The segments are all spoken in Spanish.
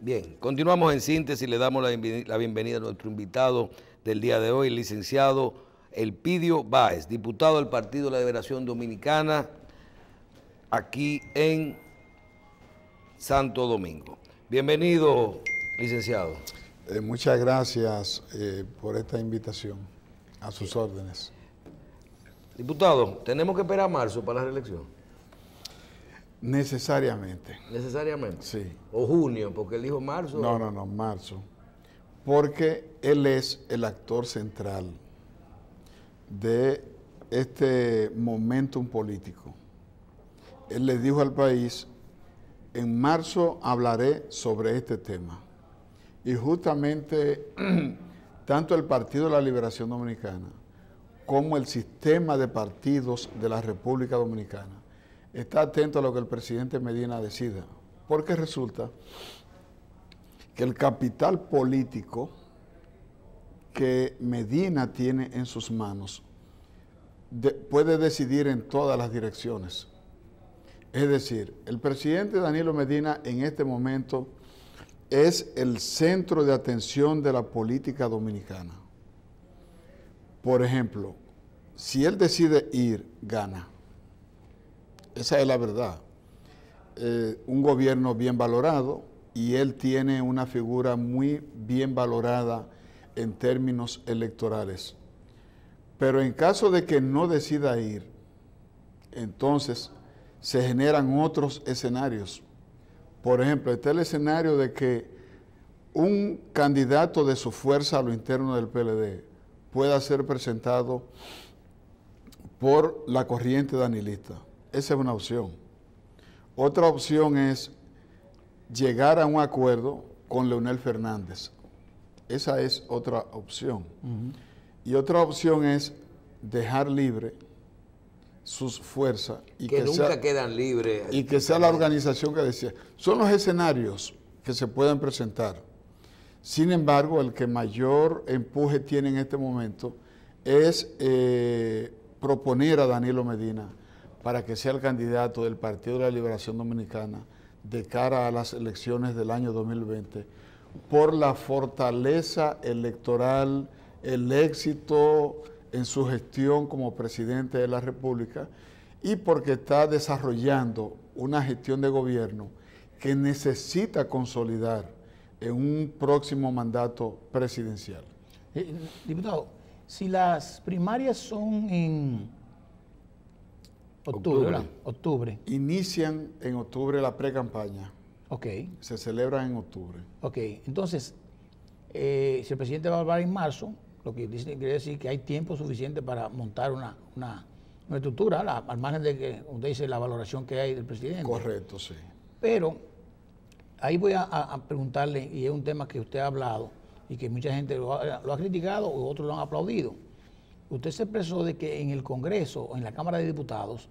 Bien, continuamos en síntesis, le damos la bienvenida a nuestro invitado del día de hoy, el licenciado Elpidio Báez, diputado del Partido de la Liberación Dominicana, aquí en Santo Domingo. Bienvenido, licenciado. Muchas gracias por esta invitación, a sus órdenes. Diputado, ¿tenemos que esperar a marzo para la reelección? Necesariamente. ¿Necesariamente? Sí. ¿O junio? Porque él dijo marzo. No, marzo. Porque él es el actor central de este momentum político. Él le dijo al país, en marzo hablaré sobre este tema. Y justamente tanto el Partido de la Liberación Dominicana como el sistema de partidos de la República Dominicana está atento a lo que el presidente Medina decida, porque resulta que el capital político que Medina tiene en sus manos puede decidir en todas las direcciones. Es decir, el presidente Danilo Medina en este momento es el centro de atención de la política dominicana. Por ejemplo, si él decide ir, gana. Esa es la verdad. Un gobierno bien valorado y él tiene una figura muy bien valorada en términos electorales. Pero en caso de que no decida ir, entonces se generan otros escenarios. Por ejemplo, está el escenario de que un candidato de su fuerza a lo interno del PLD pueda ser presentado por la corriente danilista. Esa es una opción. Otra opción es llegar a un acuerdo con Leonel Fernández. Esa es otra opción. Y otra opción es dejar libre sus fuerzas y que nunca quedan libres. Y que sea la organización que decía. Son los escenarios que se pueden presentar. Sin embargo, el que mayor empuje tiene en este momento es proponer a Danilo Medina para que sea el candidato del Partido de la Liberación Dominicana de cara a las elecciones del año 2020 por la fortaleza electoral, el éxito en su gestión como presidente de la República y porque está desarrollando una gestión de gobierno que necesita consolidar en un próximo mandato presidencial. Diputado, si las primarias son en octubre. Inician en octubre la pre-campaña. Ok. Se celebran en octubre. Ok, entonces, si el presidente va a hablar en marzo, lo que quiere decir que hay tiempo suficiente para montar una estructura, al margen de que usted dice la valoración que hay del presidente. Correcto, sí. Pero ahí voy a preguntarle, y es un tema que usted ha hablado y que mucha gente lo ha criticado o otros lo han aplaudido. Usted se expresó de que en el Congreso o en la Cámara de Diputados,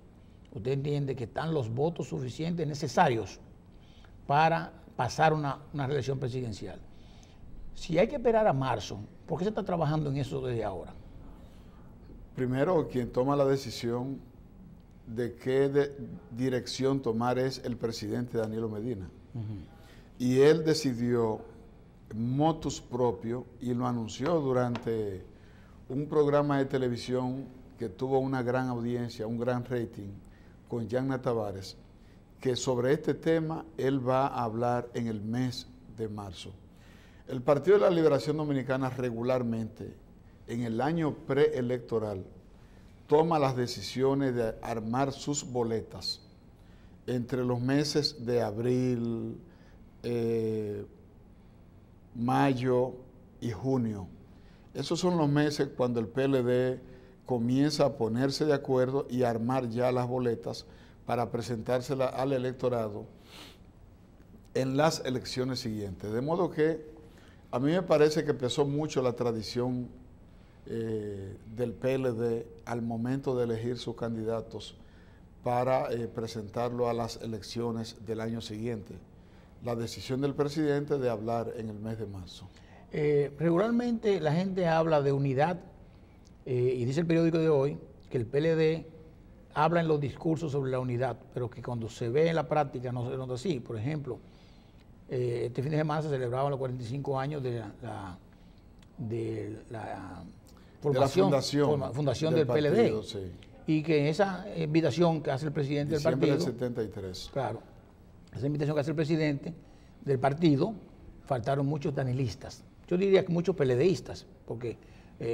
usted entiende que están los votos suficientes necesarios para pasar una reelección presidencial. Si hay que esperar a marzo, ¿por qué se está trabajando en eso desde ahora? Primero, quien toma la decisión de qué dirección tomar es el presidente Danilo Medina. Y él decidió motus propio y lo anunció durante un programa de televisión que tuvo una gran audiencia, un gran rating, con Yanna Tavares, que sobre este tema él va a hablar en el mes de marzo. El Partido de la Liberación Dominicana regularmente, en el año preelectoral, toma las decisiones de armar sus boletas entre los meses de abril, mayo y junio. Esos son los meses cuando el PLD comienza a ponerse de acuerdo y a armar ya las boletas para presentárselas al electorado en las elecciones siguientes. De modo que a mí me parece que pesó mucho la tradición del PLD al momento de elegir sus candidatos para presentarlo a las elecciones del año siguiente. La decisión del presidente de hablar en el mes de marzo. Regularmente la gente habla de unidad y dice el periódico de hoy que el PLD habla en los discursos sobre la unidad, pero que cuando se ve en la práctica no se nota así. Por ejemplo, este fin de semana se celebraban los 45 años de la fundación del partido, PLD. Sí. Y que en esa invitación que hace el presidente Diciembre del partido, del 73. claro, esa invitación que hace el presidente del partido, faltaron muchos danilistas. Yo diría que muchos PLDistas, porque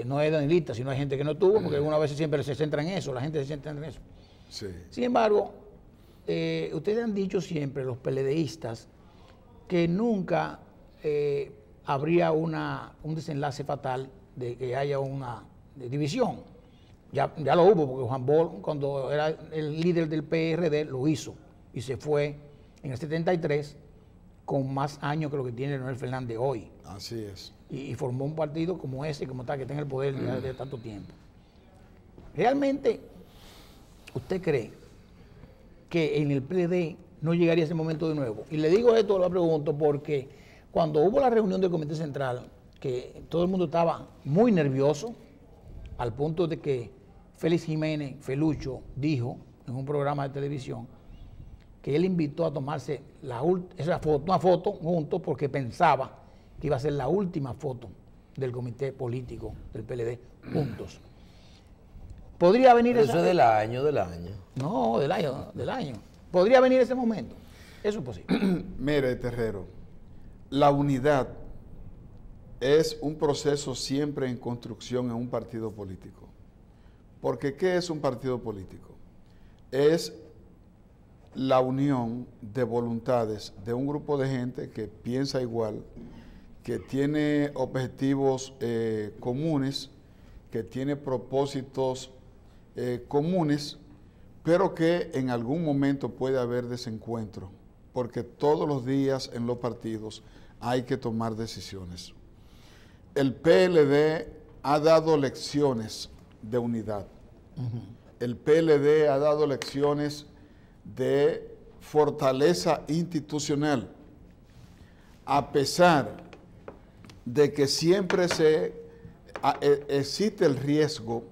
no es danilista, sino hay gente que no tuvo, porque algunas veces siempre se centra en eso, la gente se centra en eso. Sí. Sin embargo, ustedes han dicho siempre, los PLDistas, que nunca habría un desenlace fatal de que haya una división. Ya lo hubo, porque Juan Bol, cuando era el líder del PRD, lo hizo y se fue en el 73 con más años que lo que tiene Leonel Fernández hoy. Así es. Y formó un partido como ese, como está, que está en el poder de tanto tiempo. ¿Realmente usted cree que en el PLD no llegaría ese momento de nuevo? Y le digo esto, lo pregunto, porque cuando hubo la reunión del Comité Central, que todo el mundo estaba muy nervioso, al punto de que Félix Jiménez, Felucho, dijo en un programa de televisión que él invitó a tomarse una foto juntos porque pensaba que iba a ser la última foto del comité político del PLD juntos. ¿Podría venir Eso es del año. No, del año. ¿Podría venir ese momento? Eso es posible. Mire, Terrero, la unidad es un proceso siempre en construcción en un partido político. Porque ¿qué es un partido político? Es la unión de voluntades de un grupo de gente que piensa igual, que tiene objetivos comunes, que tiene propósitos comunes, pero que en algún momento puede haber desencuentro, porque todos los días en los partidos hay que tomar decisiones. El PLD ha dado lecciones de unidad. El PLD ha dado lecciones de fortaleza institucional, a pesar de que siempre existe el riesgo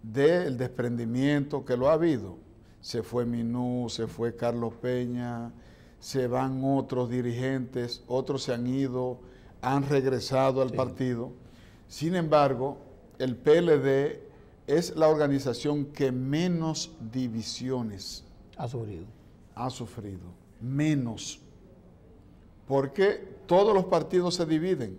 del desprendimiento, que lo ha habido. Se fue Minú, se fue Carlos Peña, se van otros dirigentes, otros se han ido, han regresado al partido. Sin embargo, el PLD es la organización que menos divisiones ha sufrido. Ha sufrido. Menos. Porque todos los partidos se dividen.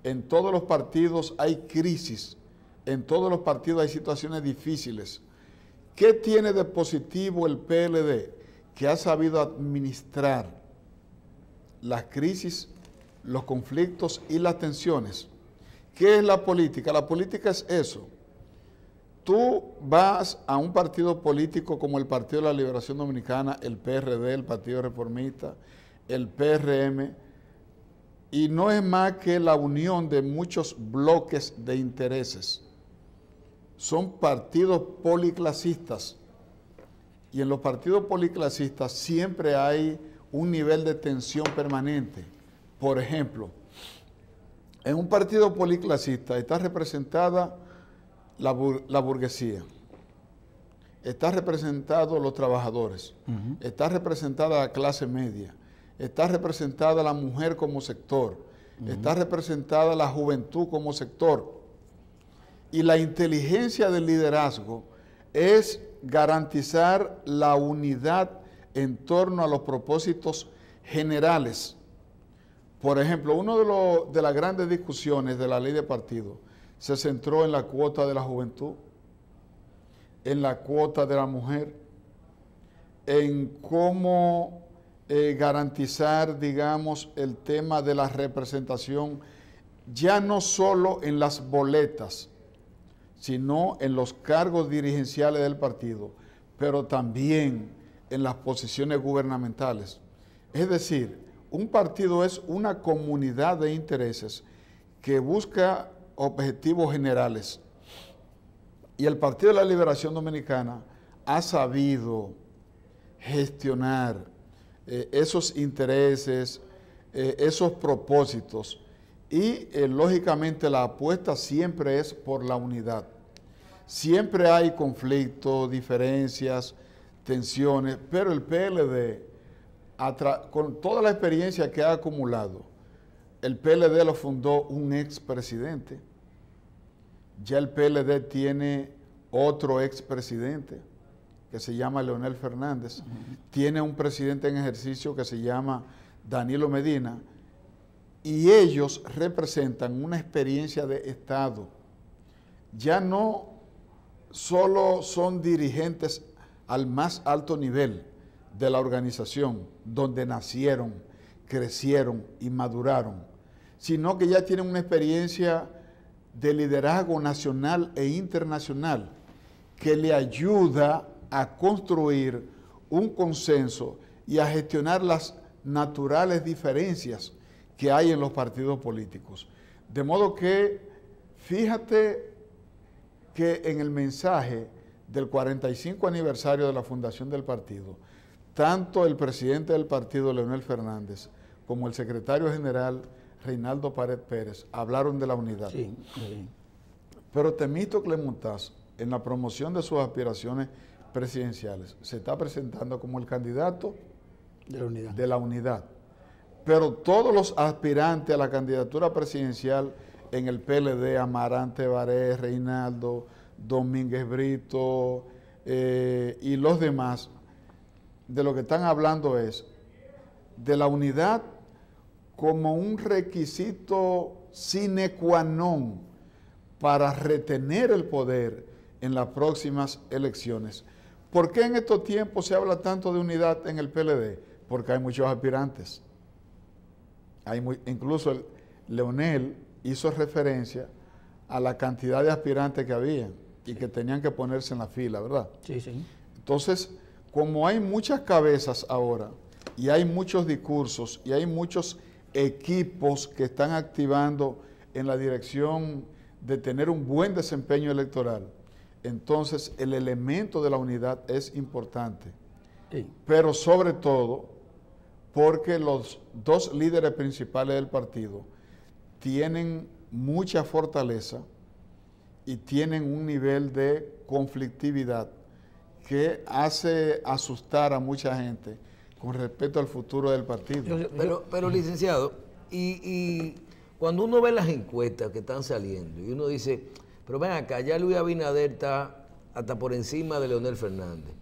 En todos los partidos hay crisis. En todos los partidos hay situaciones difíciles. ¿Qué tiene de positivo el PLD? Que ha sabido administrar las crisis, los conflictos y las tensiones. ¿Qué es la política? La política es eso. Tú vas a un partido político como el Partido de la Liberación Dominicana, el PRD, el Partido Reformista, el PRM, y no es más que la unión de muchos bloques de intereses. Son partidos policlasistas, y en los partidos policlasistas siempre hay un nivel de tensión permanente. Por ejemplo, en un partido policlasista está representada la burguesía, está representado los trabajadores, está representada la clase media, está representada la mujer como sector, está representada la juventud como sector. Y la inteligencia del liderazgo es garantizar la unidad en torno a los propósitos generales. Por ejemplo, una de las grandes discusiones de la ley de partido se centró en la cuota de la juventud, en la cuota de la mujer, en cómo garantizar, digamos, el tema de la representación, ya no solo en las boletas, sino en los cargos dirigenciales del partido, pero también en las posiciones gubernamentales. Es decir, un partido es una comunidad de intereses que busca objetivos generales. Y el Partido de la Liberación Dominicana ha sabido gestionar esos intereses, esos propósitos, y lógicamente la apuesta siempre es por la unidad. Siempre hay conflictos, diferencias, tensiones, pero el PLD con toda la experiencia que ha acumulado, el PLD lo fundó un expresidente. Ya el PLD tiene otro expresidente que se llama Leonel Fernández. Tiene un presidente en ejercicio que se llama Danilo Medina. Y ellos representan una experiencia de Estado. Ya no solo son dirigentes al más alto nivel de la organización, donde nacieron, crecieron y maduraron, sino que ya tienen una experiencia de liderazgo nacional e internacional que le ayuda a construir un consenso y a gestionar las naturales diferencias que hay en los partidos políticos. De modo que, fíjate que en el mensaje del 45 aniversario de la fundación del partido, tanto el presidente del partido, Leonel Fernández, como el secretario general, Reinaldo Pared Pérez, hablaron de la unidad. Sí, sí. Pero Temístocles Montaz, en la promoción de sus aspiraciones presidenciales, se está presentando como el candidato de la unidad. Pero todos los aspirantes a la candidatura presidencial en el PLD, Amarante Baré, Reinaldo, Domínguez Brito y los demás, de lo que están hablando es de la unidad como un requisito sine qua non para retener el poder en las próximas elecciones. ¿Por qué en estos tiempos se habla tanto de unidad en el PLD? Porque hay muchos aspirantes. Incluso Leonel hizo referencia a la cantidad de aspirantes que había y que tenían que ponerse en la fila, ¿verdad? Sí, sí. Entonces, como hay muchas cabezas ahora y hay muchos discursos y hay muchos equipos que están activando en la dirección de tener un buen desempeño electoral, entonces el elemento de la unidad es importante. Sí. Pero sobre todo porque los dos líderes principales del partido tienen mucha fortaleza y tienen un nivel de conflictividad que hace asustar a mucha gente con respecto al futuro del partido. Pero licenciado, y cuando uno ve las encuestas que están saliendo y uno dice, pero ven acá, ya Luis Abinader está hasta por encima de Leonel Fernández.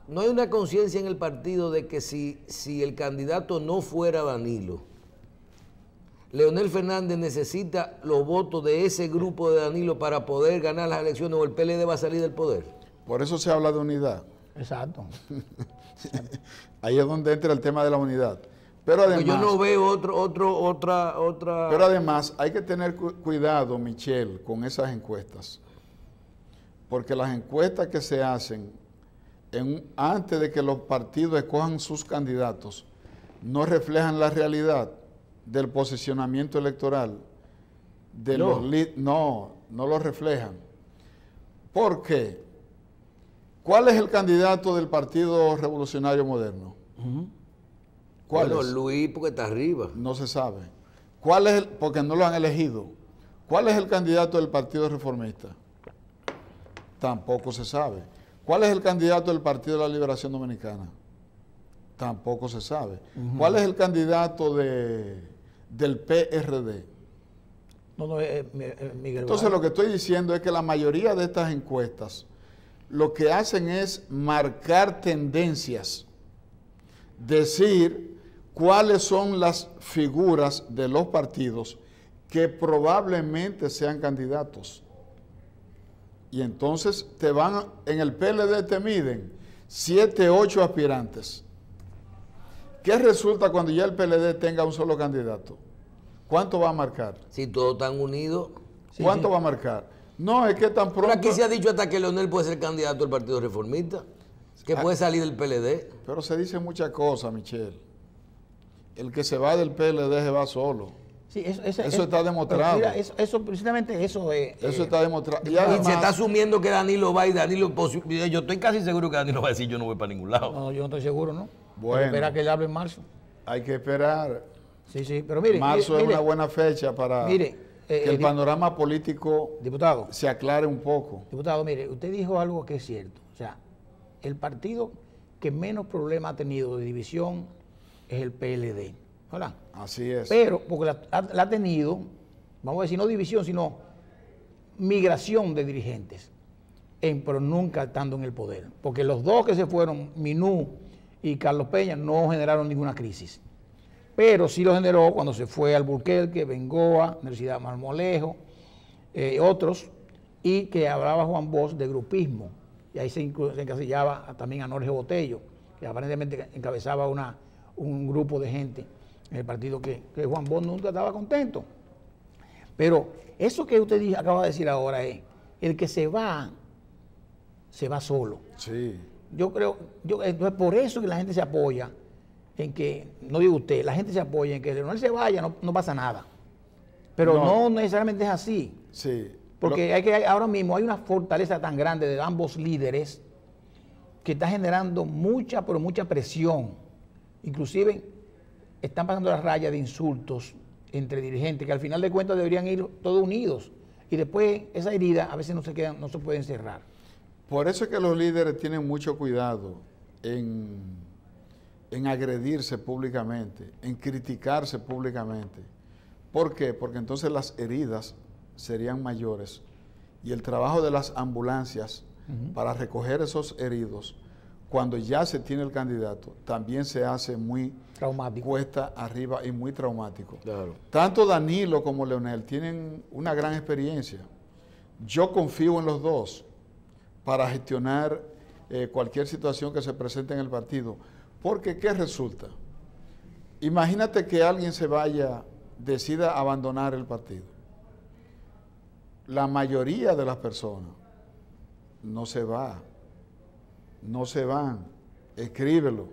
¿No hay una conciencia en el partido de que si el candidato no fuera Danilo, Leonel Fernández necesita los votos de ese grupo de Danilo para poder ganar las elecciones o el PLD va a salir del poder? Por eso se habla de unidad. Exacto. Ahí es donde entra el tema de la unidad. Pero además, yo no veo otra... Pero además hay que tener cuidado, Michelle, con esas encuestas. Porque las encuestas que se hacen antes de que los partidos escojan sus candidatos no reflejan la realidad del posicionamiento electoral. No lo reflejan. ¿Por qué? ¿Cuál es el candidato del Partido Revolucionario Moderno? ¿Cuál es? Luis, porque está arriba. No se sabe. ¿Cuál es porque no lo han elegido? ¿Cuál es el candidato del Partido Reformista? Tampoco se sabe. ¿Cuál es el candidato del Partido de la Liberación Dominicana? Tampoco se sabe. ¿Cuál es el candidato del PRD? Miguel. Entonces lo que estoy diciendo es que la mayoría de estas encuestas lo que hacen es marcar tendencias, decir cuáles son las figuras de los partidos que probablemente sean candidatos. Y entonces en el PLD te miden 7, 8 aspirantes. ¿Qué resulta cuando ya el PLD tenga un solo candidato? ¿Cuánto va a marcar? Si todos están unidos. ¿Cuánto va a marcar? No, es que tan pronto... Pero aquí se ha dicho hasta que Leonel puede ser candidato del Partido Reformista, que puede salir del PLD. Pero se dicen muchas cosas, Michelle. El que se va del PLD se va solo. Sí, eso está demostrado. Mira, precisamente eso es... Eso está demostrado. Y además, se está asumiendo que Danilo va y Danilo... Yo estoy casi seguro que Danilo va a decir yo no voy para ningún lado. No, yo no estoy seguro, ¿no? Bueno. Espera que él hable en marzo. Hay que esperar. Sí, pero mire... Marzo es una buena fecha para que el panorama político se aclare un poco. Diputado, mire, usted dijo algo que es cierto. O sea, el partido que menos problemas ha tenido de división es el PLD, ¿verdad? Así es. Pero, porque la ha tenido, vamos a decir, no división, sino migración de dirigentes, pero nunca estando en el poder. Porque los dos que se fueron, Minú y Carlos Peña, no generaron ninguna crisis. Pero sí lo generó cuando se fue Alburquerque, Bengoa, Universidad Marmolejo, otros, y que hablaba Juan Bosch de grupismo. Y ahí se encasillaba también a Norge Botello, que aparentemente encabezaba un grupo de gente en el partido que Juan Bosch nunca estaba contento. Pero eso que usted acaba de decir ahora es, el que se va solo. Sí. Yo creo, entonces por eso que la gente se apoya en que, no digo usted, la gente se apoya en que si no él se vaya, no pasa nada. Pero no necesariamente es así. Sí. Porque ahora mismo hay una fortaleza tan grande de ambos líderes que está generando mucha presión. Inclusive están pasando las rayas de insultos entre dirigentes que al final de cuentas deberían ir todos unidos. Y después esa herida a veces no se pueden cerrar. Por eso es que los líderes tienen mucho cuidado en agredirse públicamente, en criticarse públicamente. ¿Por qué? Porque entonces las heridas serían mayores y el trabajo de las ambulancias para recoger esos heridos, cuando ya se tiene el candidato, también se hace muy traumático, cuesta arriba y muy traumático. Claro. Tanto Danilo como Leonel tienen una gran experiencia. Yo confío en los dos para gestionar cualquier situación que se presente en el partido. Porque, ¿qué resulta? Imagínate que alguien decida abandonar el partido. La mayoría de las personas no se van, escríbelo.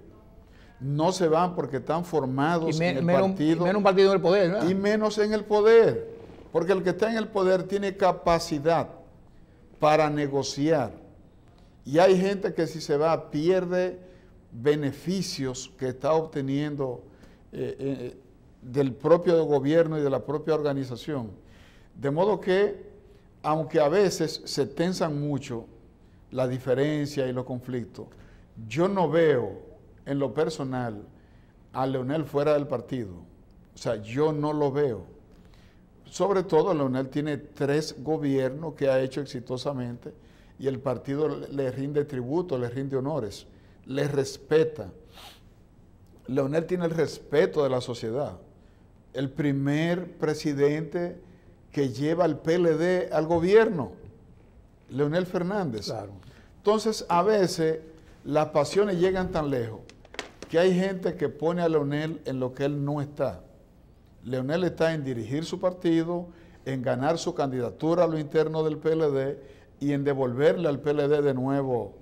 No se van porque están formados en el partido. Y menos un partido en el poder, ¿verdad? Y menos en el poder. Porque el que está en el poder tiene capacidad para negociar. Y hay gente que si se va pierde beneficios que está obteniendo del propio gobierno y de la propia organización. De modo que, aunque a veces se tensan mucho la diferencia y los conflictos, yo no veo en lo personal a Leonel fuera del partido. O sea, yo no lo veo. Sobre todo, Leonel tiene 3 gobiernos que ha hecho exitosamente y el partido le rinde tributo, le rinde honores, le respeta. Leonel tiene el respeto de la sociedad. El primer presidente que lleva al PLD al gobierno, Leonel Fernández. Claro. Entonces, a veces las pasiones llegan tan lejos que hay gente que pone a Leonel en lo que él no está. Leonel está en dirigir su partido, en ganar su candidatura a lo interno del PLD y en devolverle al PLD de nuevo,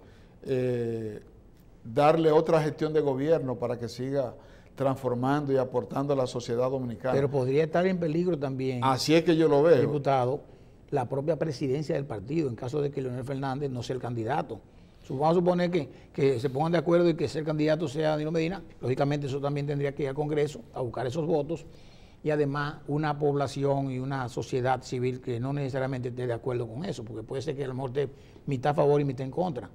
darle otra gestión de gobierno para que siga transformando y aportando a la sociedad dominicana. Pero podría estar en peligro también, así es que yo lo veo, diputado, la propia presidencia del partido, en caso de que Leonel Fernández no sea el candidato. Vamos a suponer que se pongan de acuerdo y que el candidato sea Danilo Medina. Lógicamente eso también tendría que ir al Congreso a buscar esos votos. Y además una población y una sociedad civil que no necesariamente esté de acuerdo con eso, porque puede ser que a lo mejor esté mitad a favor y mitad en contra.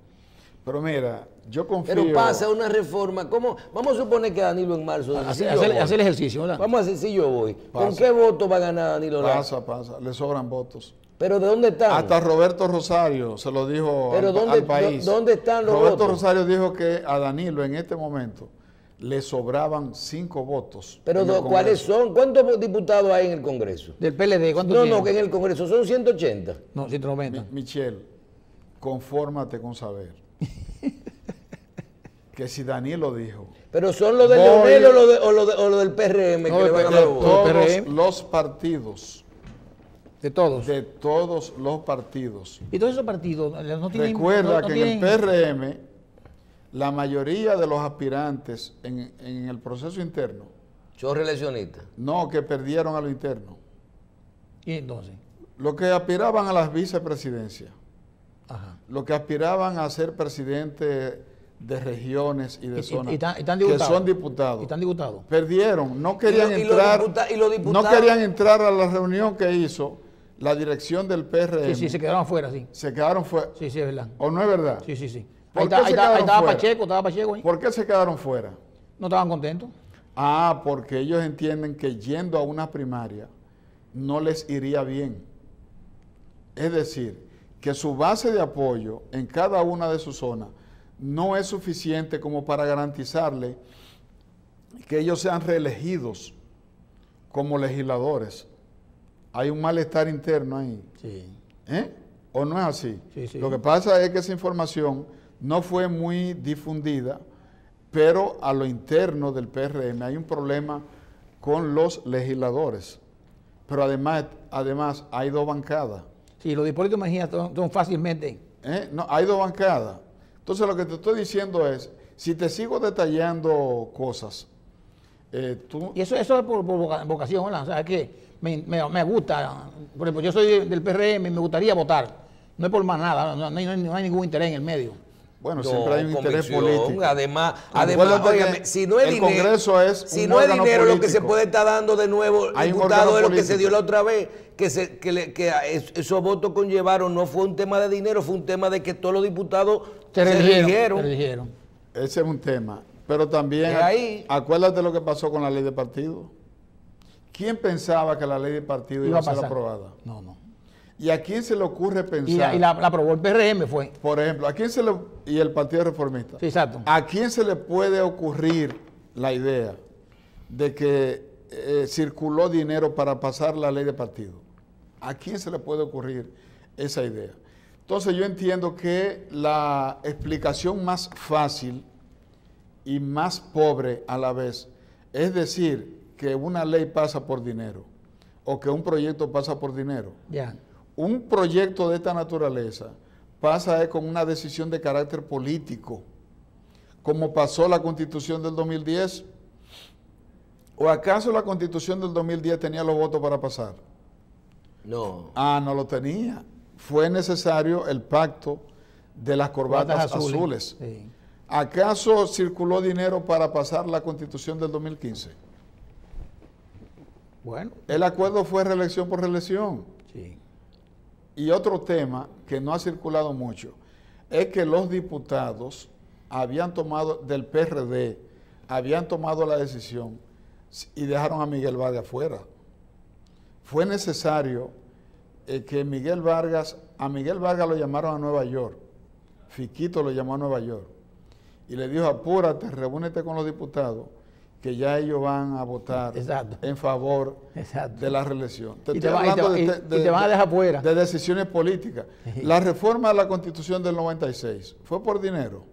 Pero mira, yo confío... Pero pasa una reforma, ¿cómo? Vamos a suponer que Danilo en marzo... Hacer el ejercicio, ¿verdad? Vamos a decir, si yo voy. Pasa. ¿Con qué voto va a ganar Danilo? Pasa, le sobran votos. ¿Pero de dónde están? Hasta Roberto Rosario se lo dijo al país. ¿Dónde están los Roberto votos? Rosario dijo que a Danilo en este momento le sobraban 5 votos. ¿Pero cuáles son? ¿Cuántos diputados hay en el Congreso? ¿Del PLD? ¿Cuántos No, tiene? no, que en el Congreso son 180. No, 190. Michelle, confórmate con saber que si Danilo dijo... ¿Pero son los de Leonel o los del PRM que le van a dar los votos? Todos los partidos. De todos. De todos los partidos. Y todos esos partidos no tienen... Recuerda no que tienen... en el PRM, la mayoría de los aspirantes en el proceso interno... ¿Son reeleccionistas? No, que perdieron a lo interno. ¿Y entonces? Los que aspiraban a las vicepresidencias. Ajá. Los que aspiraban a ser presidente de regiones y de zonas, están que son diputados. ¿Y están diputados? Perdieron, no querían entrar, no querían entrar a la reunión que hizo la dirección del PRM. Sí, se quedaron afuera, sí. Se quedaron fuera. Sí, es verdad. ¿O no es verdad? Sí. ¿Por qué se quedaron estaba fuera? Estaba Pacheco ahí. ¿Por qué se quedaron fuera? No estaban contentos. Ah, porque ellos entienden que yendo a una primaria no les iría bien. Es decir, que su base de apoyo en cada una de sus zonas no es suficiente como para garantizarle que ellos sean reelegidos como legisladores. Hay un malestar interno ahí. Sí. ¿Eh? ¿O no es así? Sí, sí. Lo que pasa es que esa información no fue muy difundida, pero a lo interno del PRM hay un problema con los legisladores. Pero además hay dos bancadas. Sí, los de Hipólito Mejía son fácilmente. No, hay dos bancadas. Entonces lo que te estoy diciendo es, si te sigo detallando cosas, tú... Y eso es por vocación, ¿verdad? O sea, es que me gusta. Por ejemplo, yo soy del PRM y me gustaría votar. No es por más nada, no hay ningún interés en el medio. Bueno, No, siempre hay un interés convicción. político. Además, Acuérdate óigame, que si no es el dinero, Congreso es si un no es órgano dinero lo que político. se puede estar dando de nuevo, Hay un diputado, órgano es lo que se dio político. la otra vez, que esos votos conllevaron, no fue un tema de dinero, fue un tema de que todos los diputados se eligieron. Ese es un tema. Pero también, Ahí. acuérdate lo que pasó con la ley de partido. ¿Quién pensaba que la ley de partido iba a ser aprobada? No. ¿Y a quién se le ocurre pensar? Y la aprobó el PRM, fue. Por ejemplo, ¿a quién y el Partido Reformista? Sí, exacto. ¿A quién se le puede ocurrir la idea de que circuló dinero para pasar la ley de partido? ¿A quién se le puede ocurrir esa idea? Entonces yo entiendo que la explicación más fácil y más pobre a la vez es decir que una ley pasa por dinero o que un proyecto pasa por dinero. Ya. Un proyecto de esta naturaleza pasa con una decisión de carácter político, como pasó la Constitución del 2010. ¿O acaso la Constitución del 2010 tenía los votos para pasar? No. Ah, no lo tenía. Fue necesario el pacto de las corbatas azules. Sí. ¿Acaso circuló dinero para pasar la Constitución del 2015? Bueno. El acuerdo fue reelección por reelección. Sí. Y otro tema que no ha circulado mucho es que los diputados del PRD, habían tomado la decisión y dejaron a Miguel Vargas fuera. Fue necesario que a Miguel Vargas lo llamaron a Nueva York, Fiquito lo llamó a Nueva York y le dijo: apúrate, reúnete con los diputados, que ya ellos van a votar en favor de la reelección. Y te van a dejar fuera. De decisiones políticas. La reforma de la Constitución del 96, ¿fue por dinero?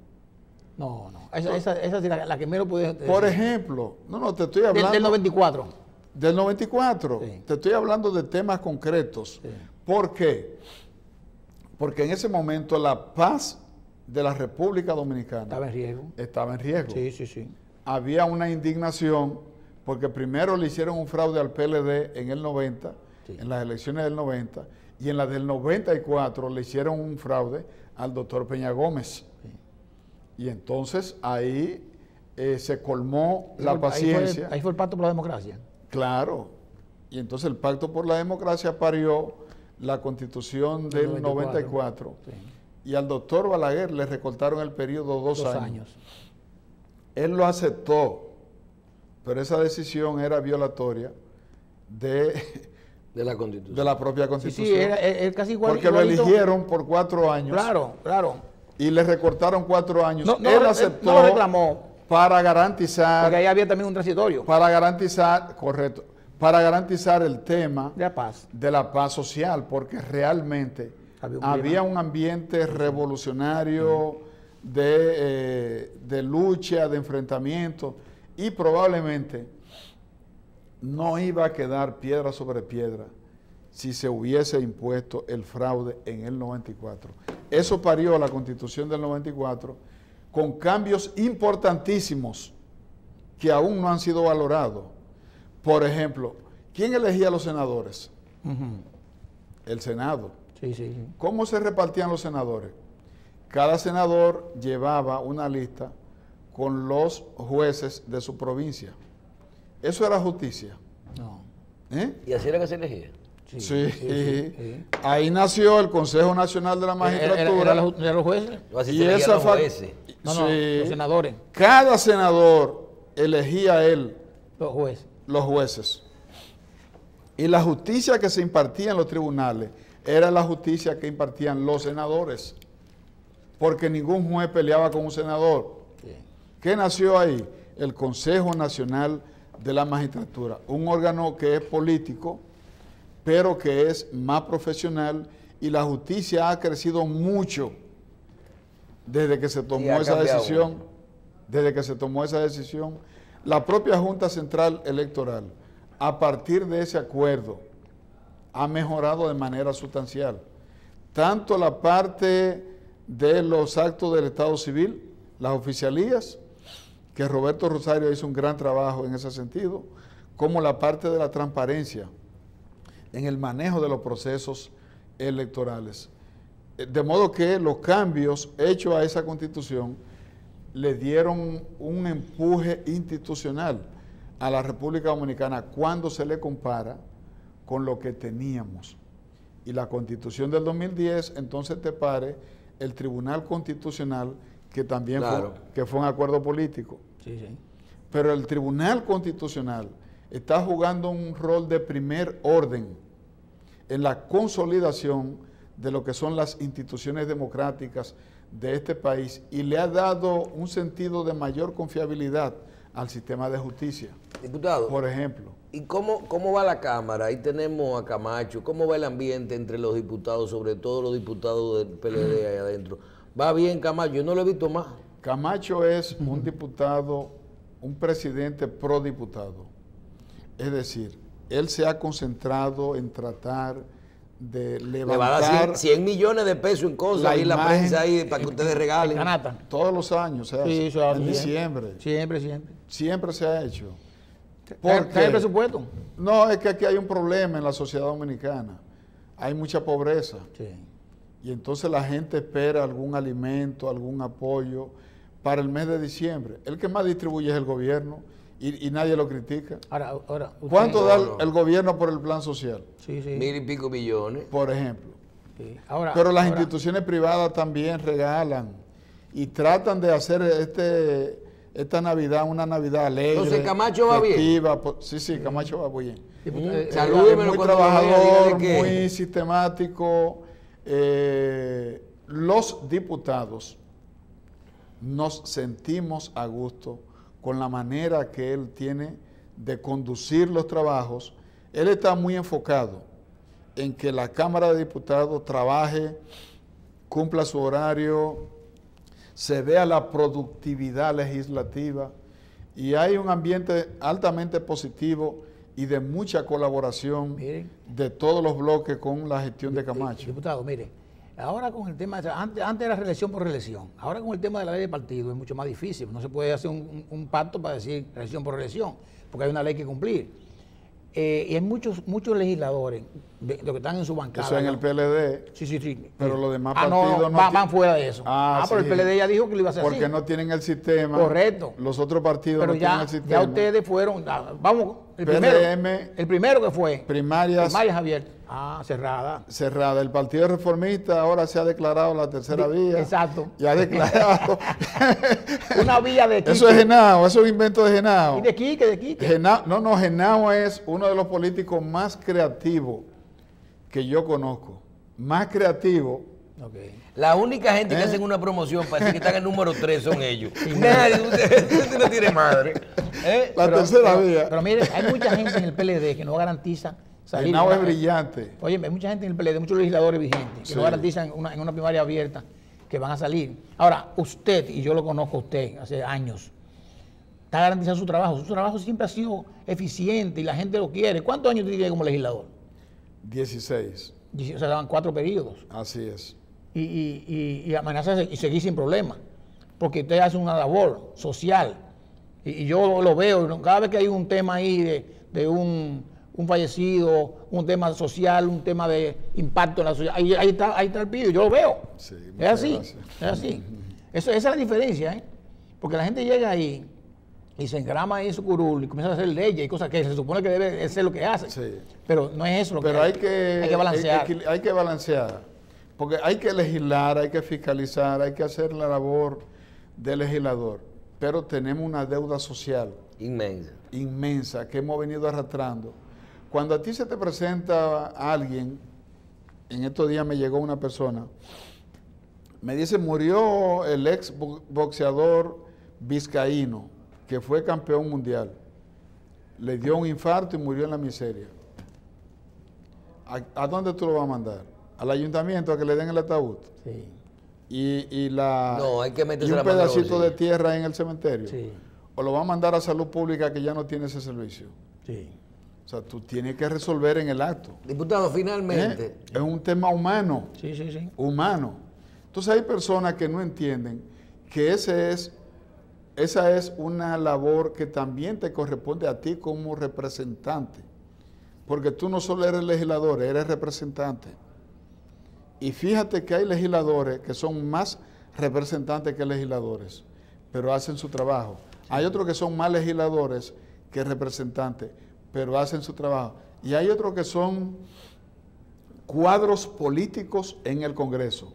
No. Esa es la que menos puede... Por ejemplo, te estoy hablando... Del 94. Del 94. Sí. Te estoy hablando de temas concretos. Sí. ¿Por qué? Porque en ese momento la paz de la República Dominicana Estaba en riesgo. Sí. Había una indignación porque primero le hicieron un fraude al PLD en el 90, en las elecciones del 90, y en las del 94 le hicieron un fraude al doctor Peña Gómez. Sí. Y entonces ahí se colmó la paciencia. Ahí fue el pacto por la democracia. Claro. Y entonces el pacto por la democracia parió la Constitución del 94. Sí. Y al doctor Balaguer le recortaron el periodo 2 años. Él lo aceptó, pero esa decisión era violatoria de la Constitución. De la propia Constitución. Sí, era casi igual. Porque lo eligieron por 4 años. Claro. Y le recortaron 4 años. Él aceptó. No lo reclamó. Para garantizar. Porque ahí había también un transitorio. Para garantizar, correcto. Para garantizar el tema de la paz social, porque realmente había un ambiente revolucionario. De lucha, de enfrentamiento, y probablemente no iba a quedar piedra sobre piedra si se hubiese impuesto el fraude en el 94. Eso parió la Constitución del 94 con cambios importantísimos que aún no han sido valorados. Por ejemplo, ¿quién elegía a los senadores? El Senado. Sí. ¿Cómo se repartían los senadores? Cada senador llevaba una lista con los jueces de su provincia. ¿Eso era justicia? No. ¿Y así era que se elegía? Sí. Ahí nació el Consejo Nacional de la Magistratura. ¿Era los jueces? Y esa jueces. No, los senadores. Cada senador elegía él Los jueces. Y la justicia que se impartía en los tribunales era la justicia que impartían los senadores. Porque ningún juez peleaba con un senador. Sí. ¿Qué nació ahí? El Consejo Nacional de la Magistratura. Un órgano que es político, pero que es más profesional, y la justicia ha crecido mucho desde que se tomó esa decisión. Desde que se tomó esa decisión, la propia Junta Central Electoral, a partir de ese acuerdo, ha mejorado de manera sustancial. Tanto la parte de los actos del Estado Civil, las oficialías, que Roberto Rosario hizo un gran trabajo en ese sentido, como la parte de la transparencia en el manejo de los procesos electorales. De modo que los cambios hechos a esa Constitución le dieron un empuje institucional a la República Dominicana cuando se le compara con lo que teníamos. Y la Constitución del 2010, entonces te pare el Tribunal Constitucional, que también fue un acuerdo político. Sí, sí. Pero el Tribunal Constitucional está jugando un rol de primer orden en la consolidación de lo que son las instituciones democráticas de este país, y le ha dado un sentido de mayor confiabilidad al sistema de justicia. Diputado, por ejemplo. ¿Y cómo va la Cámara? Ahí tenemos a Camacho. ¿Cómo va el ambiente entre los diputados, sobre todo los diputados del PLD ahí adentro? ¿Va bien Camacho? Yo no lo he visto más. Camacho es un diputado, un presidente pro diputado. Es decir, él se ha concentrado en tratar de levantar... Le va a dar 100 millones de pesos en cosas ahí en la prensa ahí para que ustedes regalen. Todos los años se hace. Sí, en diciembre. Siempre se ha hecho. ¿Está el presupuesto? No, es que aquí hay un problema en la sociedad dominicana. Hay mucha pobreza. Sí. Y entonces la gente espera algún alimento, algún apoyo para el mes de diciembre. El que más distribuye es el gobierno y nadie lo critica. Ahora, ¿cuánto da el gobierno por el plan social? Sí. 1.000 y pico millones. Por ejemplo. Sí. Pero las instituciones privadas también regalan y tratan de hacer esta Navidad una Navidad alegre. Entonces Camacho va festiva. Bien. Sí, Camacho va bien. Salúdemelo. Muy trabajador, muy sistemático. Los diputados nos sentimos a gusto con la manera que él tiene de conducir los trabajos. Él está muy enfocado en que la Cámara de Diputados trabaje, cumpla su horario, se vea la productividad legislativa, y hay un ambiente altamente positivo y de mucha colaboración de todos los bloques con la gestión de Camacho. Diputado, mire, ahora con el tema, antes era reelección por reelección, ahora con el tema de la ley de partido es mucho más difícil, no se puede hacer un pacto para decir reelección por reelección, porque hay una ley que cumplir. Y hay muchos legisladores de los que están en su bancada. Eso en el PLD. Sí. Pero los demás partidos no van fuera de eso. Pero el PLD ya dijo que lo iba a hacer porque así. no tienen el sistema. Correcto. Los otros partidos pero no tienen el sistema. Ya ustedes fueron, vamos, el primero que fue. Primarias abiertas. Cerrada. El Partido Reformista ahora se ha declarado la tercera vía. Exacto. Y ha declarado. Una vía de Quique. Eso es Genao, eso es un invento de Genao. ¿Y de Quique? Genao es uno de los políticos más creativos que yo conozco. Más creativo. Okay. La única gente que hacen una promoción para decir que están en el número 3 son ellos. Nadie, usted no tiene madre. La tercera vía. Pero mire, hay mucha gente en el PLD que no garantiza salir. Genao es brillante. Oye, hay mucha gente en el PLD, muchos legisladores vigentes, que no garantizan en una primaria abierta que van a salir. Ahora, usted, y yo lo conozco a usted hace años, está garantizando su trabajo. Su trabajo siempre ha sido eficiente y la gente lo quiere. ¿Cuántos años tiene como legislador? 16. O sea, daban 4 periodos. Así es. Y amenazas y seguir sin problema. Porque usted hace una labor social. Y yo lo veo, cada vez que hay un tema ahí de un fallecido, un tema social, un tema de impacto en la sociedad, ahí está el pido, yo lo veo. Sí, es así. Esa es la diferencia, porque la gente llega ahí y se engrama ahí en su curul y comienza a hacer leyes y cosas que se supone que debe ser lo que hace. Sí. Pero no es eso lo Pero que hay que balancear. Hay que balancear. Porque hay que legislar, hay que fiscalizar, hay que hacer la labor de legislador. Pero tenemos una deuda social inmensa que hemos venido arrastrando. Cuando a ti se te presenta alguien, en estos días me llegó una persona, me dice, murió el ex boxeador vizcaíno, que fue campeón mundial. Le dio un infarto y murió en la miseria. ¿A dónde tú lo vas a mandar? ¿Al ayuntamiento a que le den el ataúd? Sí. No, hay que meterse y un la mano en el pedacito de bolsillo. tierra en el cementerio. Sí. O lo va a mandar a salud pública que ya no tiene ese servicio. Sí. O sea, tú tienes que resolver en el acto. Diputado, finalmente. Es un tema humano. Sí, sí, sí. Humano. Entonces hay personas que no entienden que esa es una labor que también te corresponde a ti como representante. Porque tú no solo eres legislador, eres representante. Y fíjate que hay legisladores que son más representantes que legisladores, pero hacen su trabajo. Hay otros que son más legisladores que representantes, pero hacen su trabajo. Y hay otros que son cuadros políticos en el Congreso.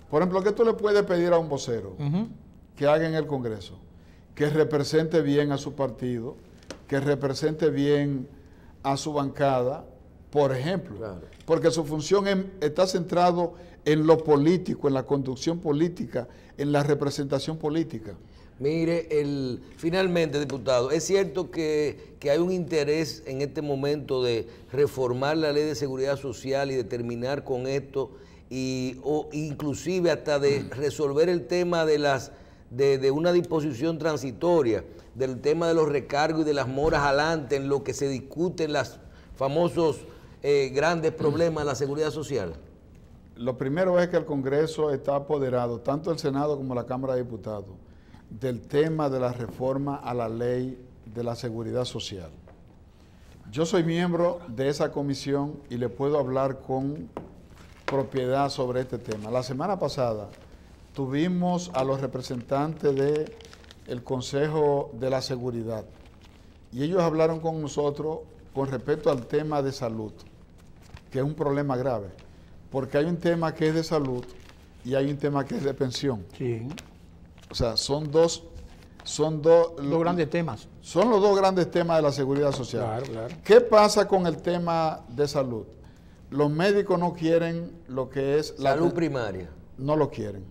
Por ejemplo, ¿qué tú le puedes pedir a un vocero que haga en el Congreso? Que represente bien a su partido, que represente bien a su bancada, por ejemplo. Claro. Porque su función está centrado en lo político, en la conducción política, en la representación política. Mire, finalmente, diputado, es cierto que hay un interés en este momento de reformar la Ley de Seguridad Social y de terminar con esto, o inclusive hasta de resolver el tema de una disposición transitoria, del tema de los recargos y de las moras adelante, en lo que se discuten los famosos grandes problemas de la seguridad social. Lo primero es que el Congreso está apoderado, tanto el Senado como la Cámara de Diputados, del tema de la reforma a la ley de la seguridad social. Yo soy miembro de esa comisión y le puedo hablar con propiedad sobre este tema. La semana pasada tuvimos a los representantes del Consejo de la Seguridad y ellos hablaron con nosotros con respecto al tema de salud, que es un problema grave, porque hay un tema que es de salud y hay un tema que es de pensión. Sí. O sea, son dos grandes temas. Son los dos grandes temas de la seguridad social. Claro, claro. ¿Qué pasa con el tema de salud? Los médicos no quieren lo que es salud primaria. No lo quieren.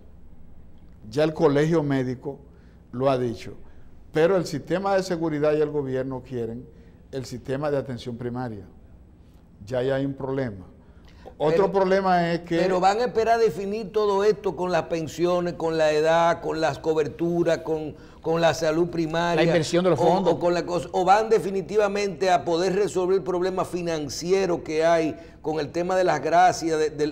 Ya el colegio médico lo ha dicho. Pero el sistema de seguridad y el gobierno quieren el sistema de atención primaria. Ya hay un problema. Otro problema es que... Pero van a esperar a definir todo esto con las pensiones, con la edad, con las coberturas, con la salud primaria. La inversión de los fondos. O van definitivamente a poder resolver el problema financiero que hay con el tema de las gracias, de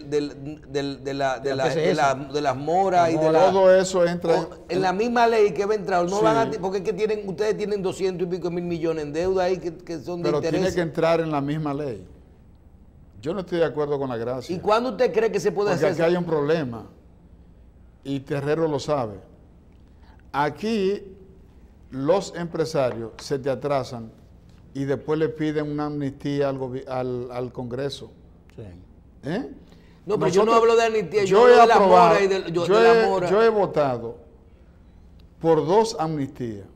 las moras y de la... Todo eso entra... En la misma ley que va a entrar. No van porque es que ustedes tienen 200 y pico mil millones en deuda ahí que son de interés. Pero tiene que entrar en la misma ley. Yo no estoy de acuerdo con la gracia. ¿Y cuándo usted cree que se puede hacer? Porque aquí hay un problema y Terrero lo sabe. Aquí los empresarios se te atrasan y después le piden una amnistía al Congreso. Sí. No, pero yo no hablo de amnistía, yo hablo he de la aprobado, mora y de la mora. Yo he votado por 2 amnistías.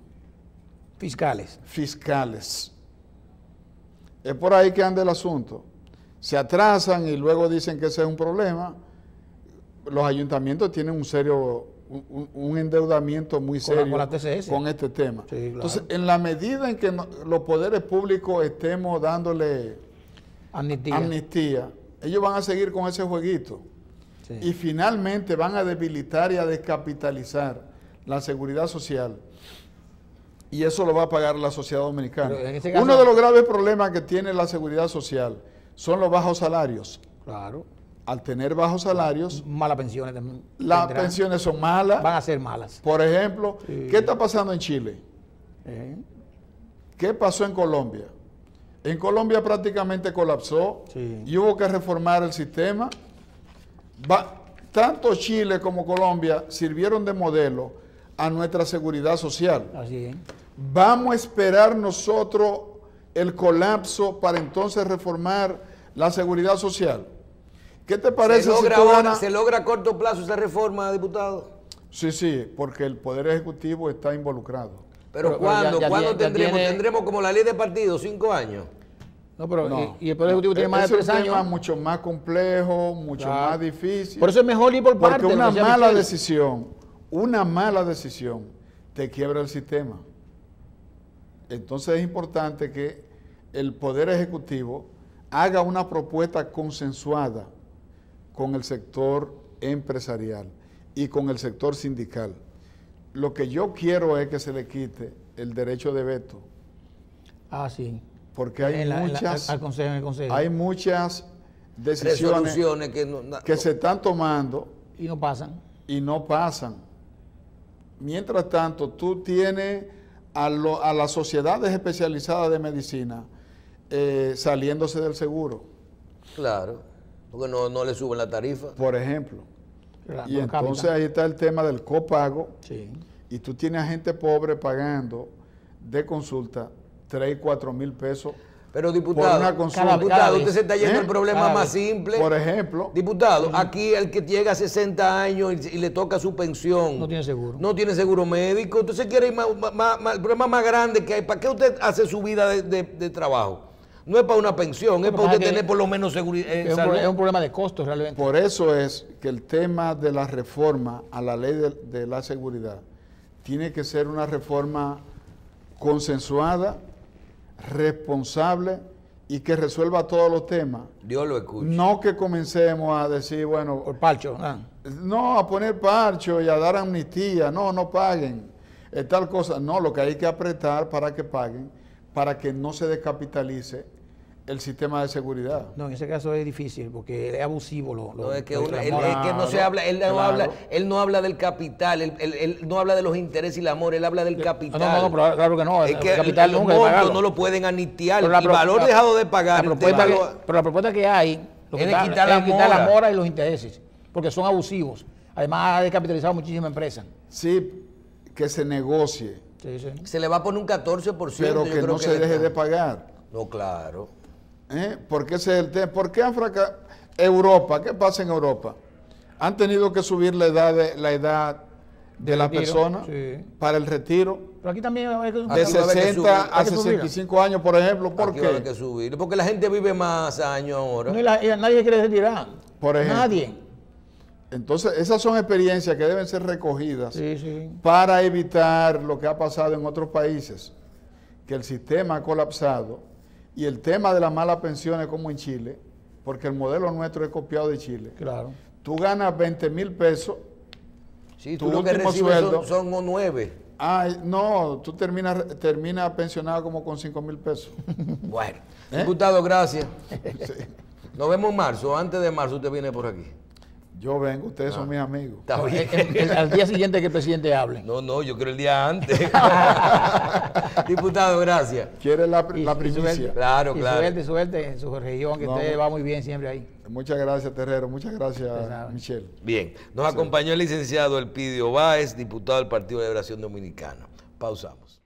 Fiscales. Es por ahí que anda el asunto. Se atrasan y luego dicen que ese es un problema. Los ayuntamientos tienen un endeudamiento muy serio con este tema. Sí, claro. Entonces, en la medida en que los poderes públicos estemos dándole amnistía, ellos van a seguir con ese jueguito. Sí. Y finalmente van a debilitar y a descapitalizar la seguridad social. Y eso lo va a pagar la sociedad dominicana. Caso, uno de los graves problemas que tiene la seguridad social son los bajos salarios. Claro. Al tener bajos salarios... Malas pensiones también. Las pensiones son malas. Van a ser malas. Por ejemplo, sí. ¿Qué está pasando en Chile? ¿Qué pasó en Colombia? En Colombia prácticamente colapsó y hubo que reformar el sistema. Tanto Chile como Colombia sirvieron de modelo a nuestra seguridad social. Así es. ¿Vamos a esperar nosotros el colapso para entonces reformar la seguridad social? ¿Qué te parece si tú ganas? ¿Se logra a corto plazo esa reforma, diputado? Sí, porque el Poder Ejecutivo está involucrado. ¿Pero cuándo? ¿Cuándo tendremos como la ley de partidos? 5 años. No, pero No. y el Poder Ejecutivo tiene más de 3 años. Es un tema mucho más complejo, mucho más difícil. Por eso es mejor ir por parte. Porque una mala decisión te quiebra el sistema. Entonces es importante que el Poder Ejecutivo haga una propuesta consensuada con el sector empresarial y con el sector sindical. Lo que yo quiero es que se le quite el derecho de veto. Ah, sí. Porque hay muchas, al consejo, en el consejo. hay muchas decisiones que se están tomando y no pasan. y no pasan. Mientras tanto, tú tienes a las sociedades especializadas de medicina saliéndose del seguro. Claro, porque no le suben la tarifa. Por ejemplo. Claro, Y entonces ahí está el tema del copago. Sí. Y tú tienes a gente pobre pagando de consulta 3 y 4 mil pesos. Pero por diputado, una consulta. diputado, usted se está yendo al problema Cada más vez. simple. Por ejemplo. Diputado, aquí el que llega a 60 años y le toca su pensión. No tiene seguro. No tiene seguro médico. Entonces quiere ir el problema más grande que hay. ¿Para qué usted hace su vida de trabajo? No es para una pensión, es para usted tener por lo menos seguridad. Es un problema de costos realmente. Por eso es que el tema de la reforma a la ley de la seguridad tiene que ser una reforma consensuada, responsable y que resuelva todos los temas. Dios lo escuche. No que comencemos a decir, bueno, Por parcho. no, a poner parcho y a dar amnistía, no paguen, tal cosa. No, lo que hay que apretar para que paguen, para que no se descapitalice el sistema de seguridad. No, en ese caso es difícil porque es abusivo. No, es que, lo es reclamos. que no se habla, Claro. él no habla del capital, él no habla de los intereses y el amor, él habla del capital. No, pero claro que no. Es que el capital los nunca hay que montos pagarlo. no lo pueden anistiar. Pero El valor dejado de pagar. Pero la propuesta que hay lo que Es de está- quitar es la quitar la mora. mora y los intereses, porque son abusivos. Además ha descapitalizado muchísimas empresas. Sí, que se negocie, Sí, sí. Se le va a poner un 14%. pero yo que creo no se deje de pagar. No, claro. Porque ese es el tema. ¿Por qué Europa? ¿Qué pasa en Europa? Han tenido que subir la edad de la retiro, persona sí. para el retiro Pero aquí también hay que... de Aquí va a haber que 60 subir. a Hay que subirla. 65 años, por ejemplo. ¿Por Aquí va a haber qué? que subir. Porque la gente vive más años ahora. No, nadie quiere retirar. Por ejemplo. Nadie. Entonces, esas son experiencias que deben ser recogidas Sí, sí. para evitar lo que ha pasado en otros países, que el sistema ha colapsado y el tema de las malas pensiones como en Chile, porque el modelo nuestro es copiado de Chile. Claro. Tú ganas 20 mil pesos. Sí, tu tú lo que último recibes sueldo. son 9. No, tú terminas pensionado como con 5 mil pesos. Bueno, diputado, gracias. Nos vemos en marzo. Antes de marzo usted viene por aquí. Yo vengo, ustedes son mis amigos. Está bien. Al día siguiente que el presidente hable. No, yo quiero el día antes. Diputado, gracias. ¿Quiere la Y primicia? suerte. Claro, Y claro. suerte en su región, que No, usted va muy bien siempre ahí. Muchas gracias, Terrero. Muchas gracias, Usted sabe. Michelle. Bien, nos acompañó el licenciado Elpidio Báez, diputado del Partido de Liberación Dominicana. Pausamos.